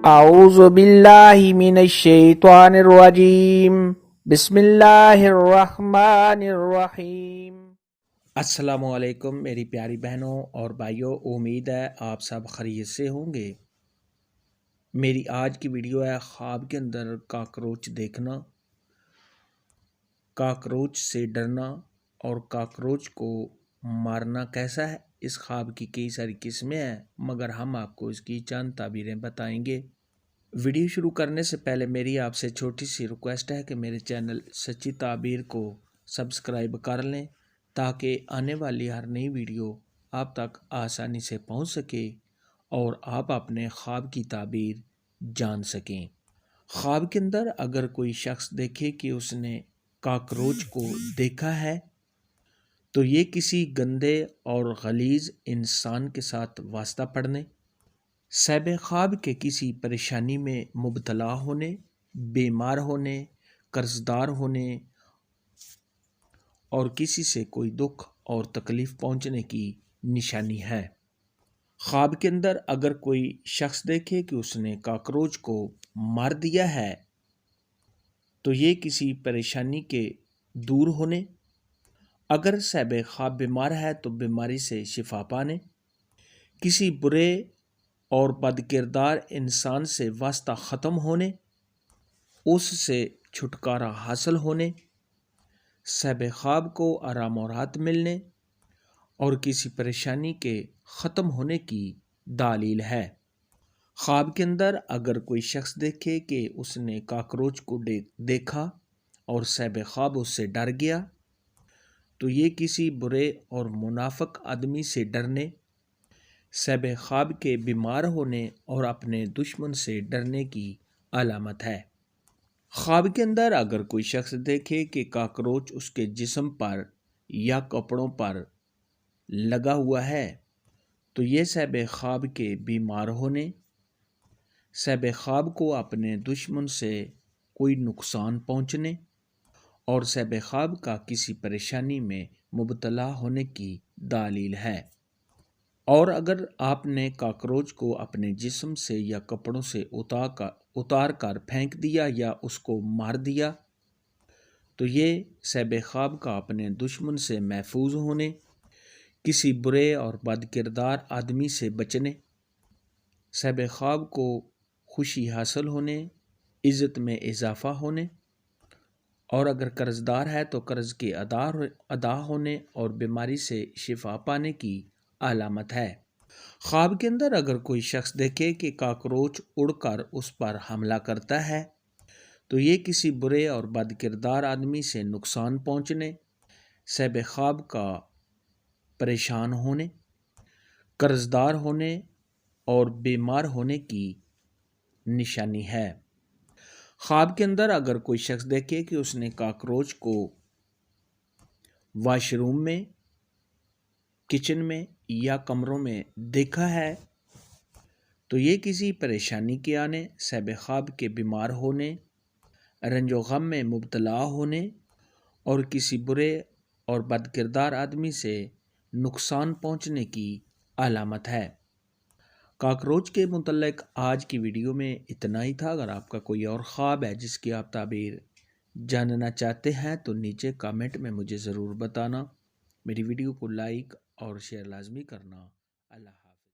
اعوذ باللہ من الشیطان الرجیم بسم اللہ الرحمن الرحیم۔ السلام علیکم میری پیاری بہنوں اور بھائیوں، امید ہے آپ سب خیریت سے ہوں گے۔ میری آج کی ویڈیو ہے خواب کے اندر کاکروچ دیکھنا، کاکروچ سے ڈرنا اور کاکروچ کو مارنا کیسا ہے۔ اس خواب کی کئی ساری قسمیں ہیں، مگر ہم آپ کو اس کی چند تعبیریں بتائیں گے۔ ویڈیو شروع کرنے سے پہلے میری آپ سے چھوٹی سی ریکویسٹ ہے کہ میرے چینل سچی تعبیر کو سبسکرائب کر لیں تاکہ آنے والی ہر نئی ویڈیو آپ تک آسانی سے پہنچ سکے اور آپ اپنے خواب کی تعبیر جان سکیں۔ خواب کے اندر اگر کوئی شخص دیکھے کہ اس نے کاکروچ کو دیکھا ہے تو یہ کسی گندے اور غلیظ انسان کے ساتھ واسطہ پڑھنے، صاحب خواب کے کسی پریشانی میں مبتلا ہونے، بیمار ہونے، قرضدار ہونے اور کسی سے کوئی دکھ اور تکلیف پہنچنے کی نشانی ہے۔ خواب کے اندر اگر کوئی شخص دیکھے کہ اس نے کاکروچ کو مار دیا ہے تو یہ کسی پریشانی کے دور ہونے، اگر صاحب خواب بیمار ہے تو بیماری سے شفا پانے، کسی برے اور بد کردار انسان سے واسطہ ختم ہونے، اس سے چھٹکارا حاصل ہونے، صاحب خواب کو آرام و راحت ملنے اور کسی پریشانی کے ختم ہونے کی دلیل ہے۔ خواب کے اندر اگر کوئی شخص دیکھے کہ اس نے کاکروچ کو دیکھا اور صاحب خواب اس سے ڈر گیا تو یہ کسی برے اور منافق آدمی سے ڈرنے، صاحب خواب کے بیمار ہونے اور اپنے دشمن سے ڈرنے کی علامت ہے۔ خواب کے اندر اگر کوئی شخص دیکھے کہ کاکروچ اس کے جسم پر یا کپڑوں پر لگا ہوا ہے تو یہ صاحب خواب کے بیمار ہونے، صاحب خواب کو اپنے دشمن سے کوئی نقصان پہنچنے اور صاحب خواب کا کسی پریشانی میں مبتلا ہونے کی دلیل ہے۔ اور اگر آپ نے کاکروچ کو اپنے جسم سے یا کپڑوں سے اتار کر پھینک دیا یا اس کو مار دیا تو یہ صاحب خواب کا اپنے دشمن سے محفوظ ہونے، کسی برے اور بد کردار آدمی سے بچنے، صاحب خواب کو خوشی حاصل ہونے، عزت میں اضافہ ہونے، اور اگر قرضدار ہے تو قرض کے ادا ہونے اور بیماری سے شفا پانے کی علامت ہے۔ خواب کے اندر اگر کوئی شخص دیکھے کہ کاکروچ اڑ کر اس پر حملہ کرتا ہے تو یہ کسی برے اور بد کردار آدمی سے نقصان پہنچنے، صاحب خواب کا پریشان ہونے، قرضدار ہونے اور بیمار ہونے کی نشانی ہے۔ خواب کے اندر اگر کوئی شخص دیکھے کہ اس نے کاکروچ کو واش روم میں، کچن میں یا کمروں میں دیکھا ہے تو یہ کسی پریشانی کے آنے، صاحب خواب کے بیمار ہونے، رنج و غم میں مبتلا ہونے اور کسی برے اور بد کردار آدمی سے نقصان پہنچنے کی علامت ہے۔ کاکروچ کے متعلق آج کی ویڈیو میں اتنا ہی تھا۔ اگر آپ کا کوئی اور خواب ہے جس کی آپ تعبیر جاننا چاہتے ہیں تو نیچے کامنٹ میں مجھے ضرور بتانا۔ میری ویڈیو کو لائک اور شیئر لازمی کرنا۔ اللہ حافظ۔